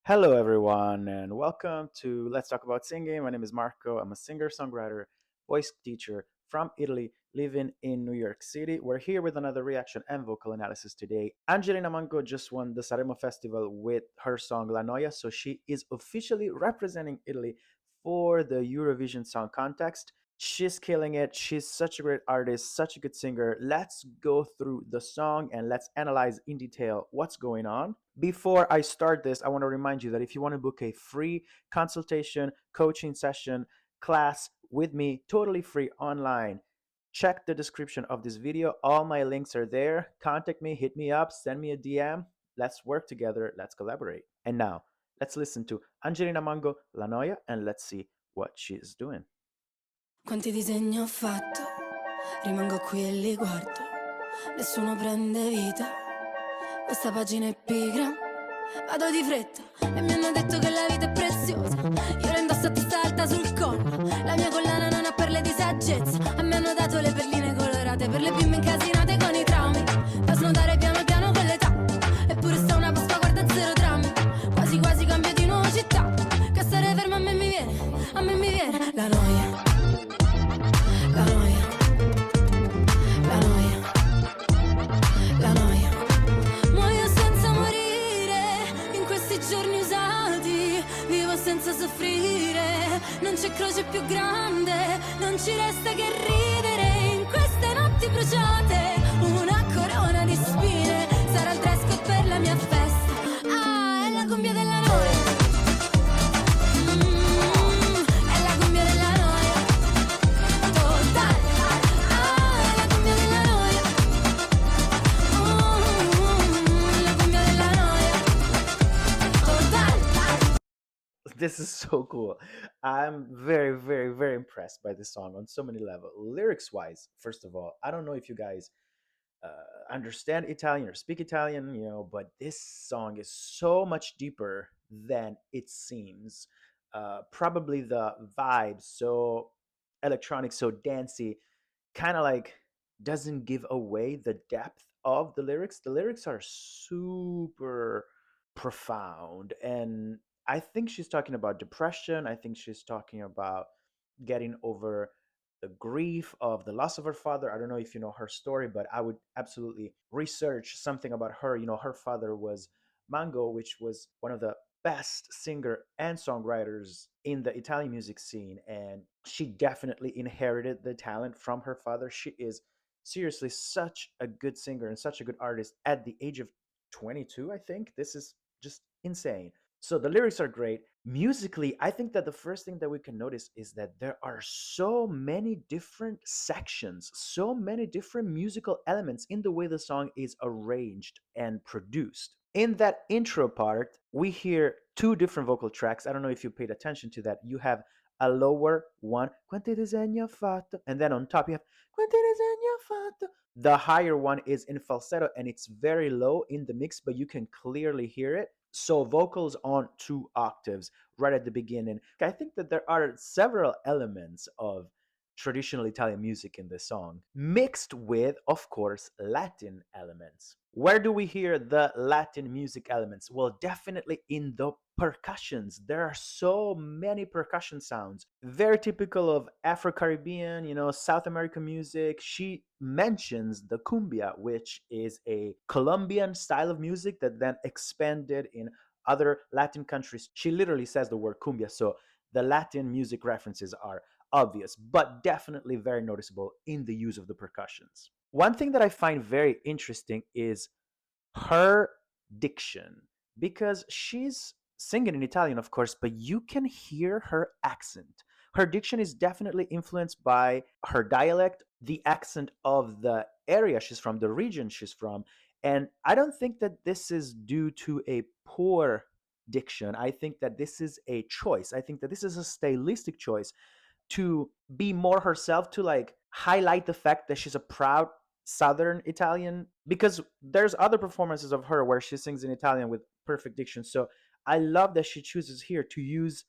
Hello, everyone, and welcome to Let's Talk About Singing. My name is Marco. I'm a singer songwriter, voice teacher from Italy, living in New York City. We're here with another reaction and vocal analysis today. Angelina Mango just won the Sanremo Festival with her song La Noia, so she is officially representing Italy for the Eurovision Song Contest. She's killing it. She's such a great artist, such a good singer. Let's go through the song and let's analyze in detail what's going on. Before I start this, I want to remind you that if you want to book a free consultation, coaching session, class with me, totally free online, check the description of this video. All my links are there. Contact me, hit me up, send me a DM. Let's work together. Let's collaborate. And now, let's listen to Angelina Mango, La Noia, and let's see what she is doing. Quanti disegni ho fatto, rimango qui e li guardo, nessuno prende vita, questa pagina è pigra, vado di fretta e mi hanno detto che la vita è preziosa, io la indosso a testa alta sul collo, la mia collana non ha perle di saggezza, a me hanno dato le perline colorate per le bimbe incasinate con i traumi, da snodare piano piano con l'età, eppure sta una Pasqua guarda zero drammi, quasi quasi cambio di nuova città, che stare ferma a me mi viene la noia. La noia, la noia, la noia. Muoio senza morire in questi giorni usati, vivo senza soffrire, non c'è croce più grande, non ci resta che ridere in queste notti bruciate, una corona di spine, sarà il dress code per la mia festa, ah, è la cumbia della noia. È la cumbia della noia. Totale. Ah, è la cumbia della noia. La cumbia della noia. Totale. This is so cool. I'm very, very, very impressed by this song on so many levels. Lyrics wise, first of all, I don't know if you guys understand Italian or speak Italian, but this song is so much deeper than it seems. Probably the vibe, so electronic, so dancey, kind of like doesn't give away the depth of the lyrics. The lyrics are super profound, and I think she's talking about depression. I think she's talking about getting over the grief of the loss of her father. I don't know if you know her story, but I would absolutely research something about her. Her father was Mango, which was one of the best singer and songwriters in the Italian music scene, and she definitely inherited the talent from her father. She is seriously such a good singer and such a good artist at the age of 22, I think. This is just insane. So the lyrics are great. Musically, I think that the first thing that we can notice is that there are so many different sections, so many different musical elements in the way the song is arranged and produced. In that intro part, we hear two different vocal tracks. I don't know if you paid attention to that. You have a lower one, quanti disegni ho fatto, and then on top you have quanti disegni ho fatto. The higher one is in falsetto and it's very low in the mix, but you can clearly hear it. So vocals on two octaves right at the beginning. I think that there are several elements of traditional Italian music in this song, mixed with, of course, Latin elements. Where do we hear the Latin music elements? Well, definitely in the percussions. There are so many percussion sounds, very typical of Afro Caribbean, South American music. She mentions the cumbia, which is a Colombian style of music that then expanded in other Latin countries. She literally says the word cumbia, so the Latin music references are obvious, but definitely very noticeable in the use of the percussions. One thing that I find very interesting is her diction, because she's singing in Italian, of course, but you can hear her accent. Her diction is definitely influenced by her dialect, the accent of the area she's from, the region she's from. And I don't think that this is due to a poor diction. I think that this is a choice. I think that this is a stylistic choice to be more herself, to like highlight the fact that she's a proud Southern Italian, because there's other performances of her where she sings in Italian with perfect diction. So I love that she chooses here to use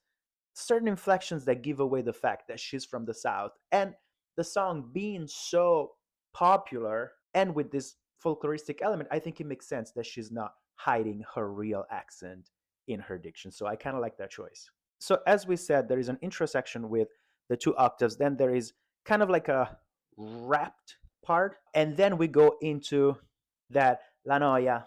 certain inflections that give away the fact that she's from the South. And the song being so popular and with this folkloristic element, I think it makes sense that she's not hiding her real accent in her diction. So I kind of like that choice. So as we said, there is an intro section with the 2 octaves. Then there is kind of like a rapped part. And then we go into that La Noia,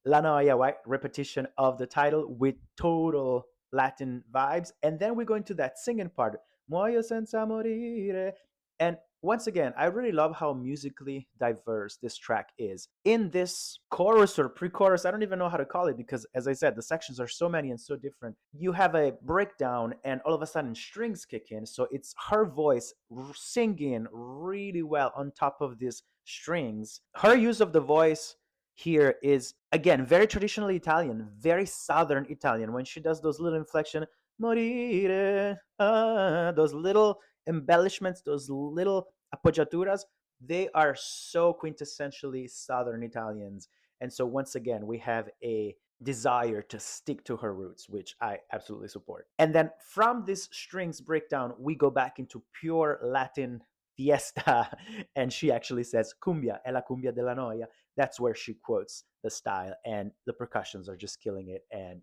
La Noia, right? Repetition of the title with total Latin vibes. And then we go into that singing part. Muoio senza morire. And once again, I really love how musically diverse this track is. In this chorus or pre chorus, I don't even know how to call it because, as I said, the sections are so many and so different. You have a breakdown, and all of a sudden, strings kick in. So it's her voice singing really well on top of these strings. Her use of the voice here is again very traditionally Italian, very southern Italian. When she does those little inflection, morire, those little embellishments, those little appoggiaturas, they are so quintessentially southern Italians. And so once again, we have a desire to stick to her roots, which I absolutely support. And then from this strings breakdown, we go back into pure Latin fiesta, and she actually says cumbia, è la cumbia della noia. That's where she quotes the style, and the percussions are just killing it. And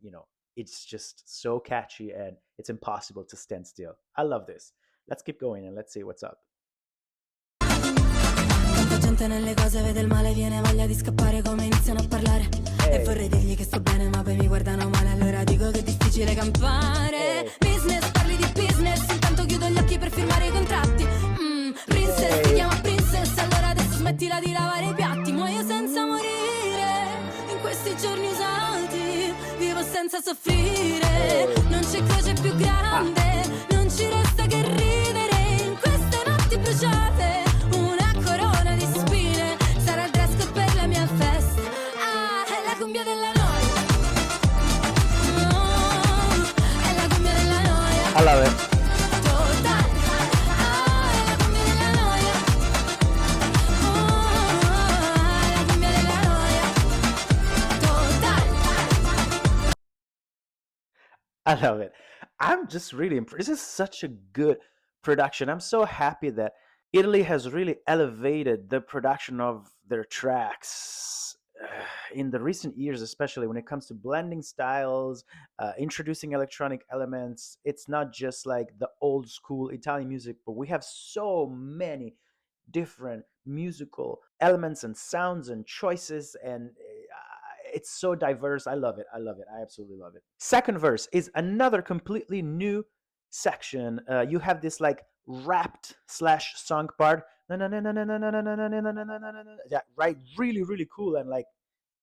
it's just so catchy, and it's impossible to stand still. I love this. Let's keep going and let's see what's up. Tanta gente nelle cose vede il male, viene voglia di scappare come iniziano a parlare. E vorrei dirgli che sto bene, ma poi mi guardano male, allora dico che è difficile campare. Business, parli di business, intanto chiudo gli occhi per firmare i contratti. Princess, ti chiama princess, allora adesso smettila di lavare i piatti. Muoio senza morire, in questi giorni usati, vivo senza soffrire. Non c'è croce più grande, non ci resta che ridere. In queste notti bruciate, una corona di spine, sarà il dress code per la mia festa. È la cumbia della noia. No, è la cumbia della noia. I love it. I love it. I'm just really impressed. This is such a good production. I'm so happy that Italy has really elevated the production of their tracks in the recent years, especially when it comes to blending styles, introducing electronic elements. It's not just like the old school Italian music, but we have so many different musical elements and sounds and choices, and it's so diverse. I love it. I love it. I absolutely love it. Second verse is another completely new section. You have this like rapped slash song part. Yeah, right. Really, really cool, and like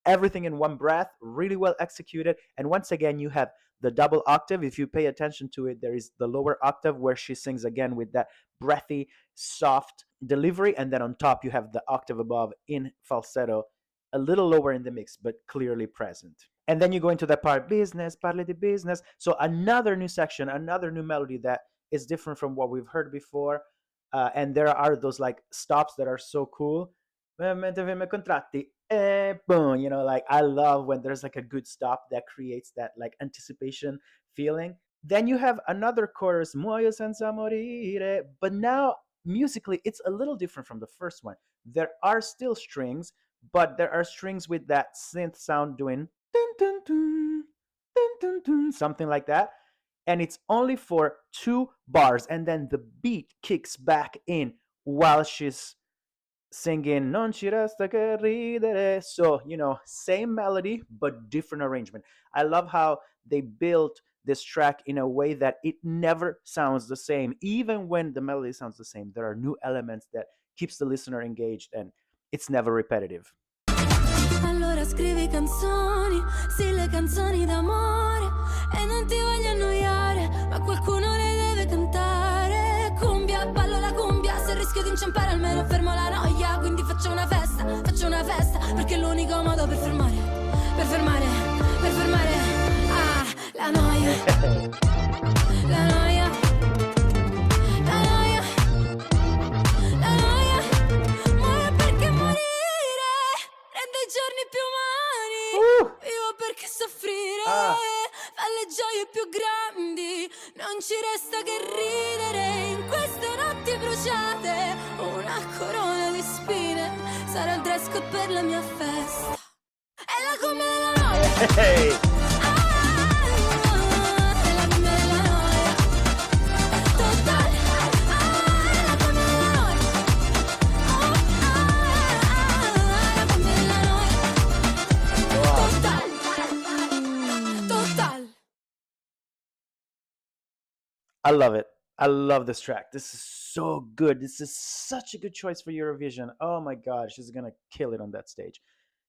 everything in one breath, really well executed. And once again, you have the double octave. If you pay attention to it, there is the lower octave where she sings again with that breathy, soft delivery. And then on top, you have the octave above in falsetto, a little lower in the mix, but clearly present. And then you go into that part, business, parle di business. So another new section, another new melody that is different from what we've heard before. And there are those like stops that are so cool. Contratti, boom, like I love when there's like a good stop that creates that like anticipation feeling. Then you have another chorus, muoio senza morire, but now musically it's a little different from the first one. There are still strings, but there are strings with that synth sound doing dun, dun, dun, dun, dun, dun, something like that. And it's only for 2 bars, and then the beat kicks back in while she's singing non ci resta che ridere. So same melody but different arrangement. I love how they built this track in a way that it never sounds the same. Even when the melody sounds the same, there are new elements that keeps the listener engaged, and it's never repetitive. Allora scrivi canzoni, sì, le canzoni d'amore, e non ti voglio annoiare, ma qualcuno le deve cantare. Cumbia, ballo la cumbia, se rischio di inciampare almeno fermo la noia. Quindi faccio una festa, perché è l'unico modo per fermare, la noia, la noia, la noia, la noia. Muore perché morire rende i giorni più umani. Vivo perché soffrire fa le gioie più grandi. Non ci resta che ridere in queste notti bruciate. Una corona di spine sarà il dress code per la mia festa. È la cumbia della noia. I love it. I love this track. This is so good. This is such a good choice for Eurovision. Oh my god, she's gonna kill it on that stage.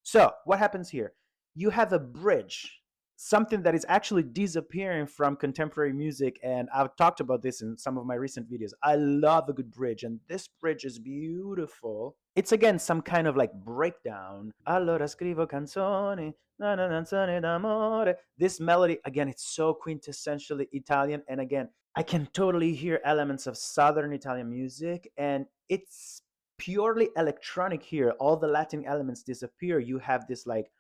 So, what happens here? You have a bridge, something that is actually disappearing from contemporary music, and I've talked about this in some of my recent videos. I love a good bridge, and this bridge is beautiful. It's again some kind of like breakdown. Allora scrivo canzoni, na na canzone d'amore. This melody, again, it's so quintessentially Italian, and again, I can totally hear elements of Southern Italian music, and it's purely electronic here. All the Latin elements disappear. You have this like,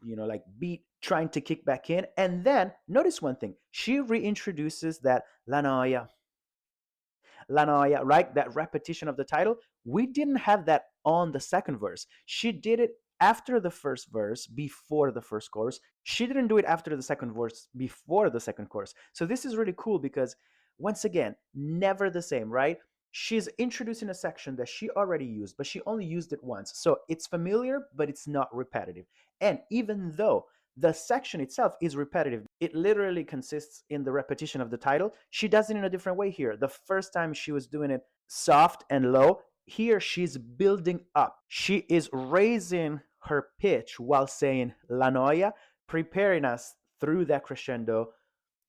like beat trying to kick back in, and then notice one thing: she reintroduces that La Noia, La Noia, right? That repetition of the title. We didn't have that on the second verse. She did it after the first verse, before the first chorus. She didn't do it after the second verse, before the second chorus. So this is really cool because, once again, never the same, right? She's introducing a section that she already used, but she only used it once. So it's familiar, but it's not repetitive. And even though the section itself is repetitive, it literally consists in the repetition of the title. She does it in a different way here. The first time she was doing it soft and low. Here she's building up. She is raising her pitch while saying La Noia, preparing us through that crescendo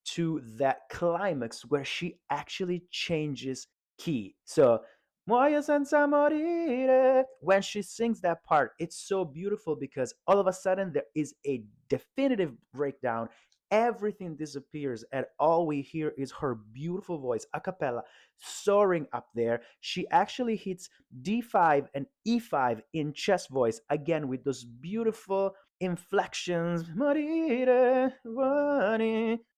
to that climax where she actually changes key. So, Muoio senza morire. When she sings that part, it's so beautiful because all of a sudden there is a definitive breakdown. Everything disappears, and all we hear is her beautiful voice, a cappella, soaring up there. She actually hits D5 and E5 in chest voice, again with those beautiful inflections,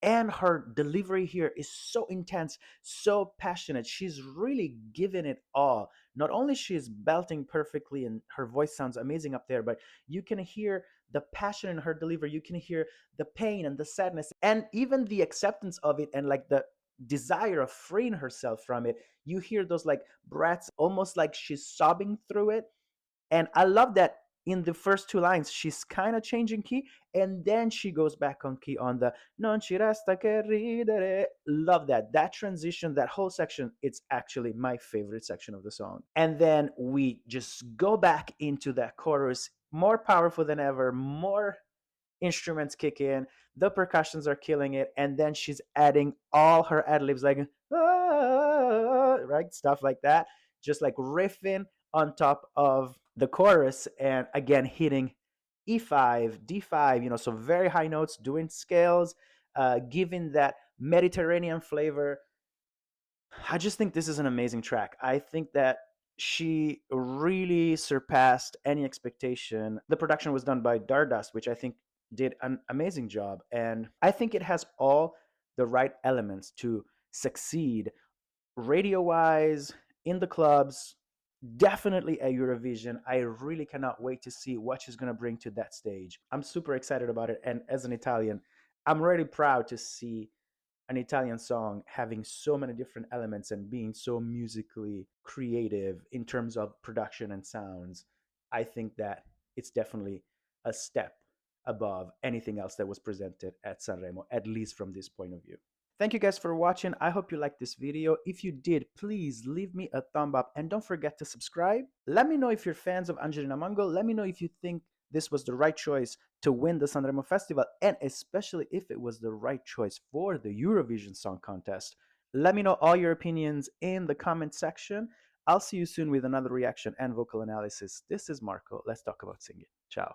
and her delivery here is so intense, so passionate. She's really giving it all. Not only she's belting perfectly and her voice sounds amazing up there, but you can hear the passion in her delivery. You can hear the pain and the sadness and even the acceptance of it, and like the desire of freeing herself from it. You hear those like breaths, almost like she's sobbing through it. And I love that in the first two lines, she's kind of changing key, and then she goes back on key on the non ci resta che ridere. Love that. That transition, that whole section, it's actually my favorite section of the song. And then we just go back into that chorus, more powerful than ever, more instruments kick in, the percussions are killing it, and then she's adding all her ad libs, like right, stuff like that, just like riffing on top of the chorus, and again hitting E5, D5, so very high notes, doing scales, giving that Mediterranean flavor. I just think this is an amazing track. I think that she really surpassed any expectation. The production was done by Dardust, which I think did an amazing job. And I think it has all the right elements to succeed radio wise, in the clubs, definitely a Eurovision. I really cannot wait to see what she's going to bring to that stage. I'm super excited about it. And as an Italian, I'm really proud to see an Italian song having so many different elements and being so musically creative in terms of production and sounds. I think that it's definitely a step above anything else that was presented at Sanremo, at least from this point of view. Thank you guys for watching. I hope you liked this video. If you did, please leave me a thumb up and don't forget to subscribe. Let me know if you're fans of Angelina Mango. Let me know if you think this was the right choice to win the Sanremo Festival, and especially if it was the right choice for the Eurovision Song Contest. Let me know all your opinions in the comment section. I'll see you soon with another reaction and vocal analysis. This is Marco. Let's talk about singing. Ciao.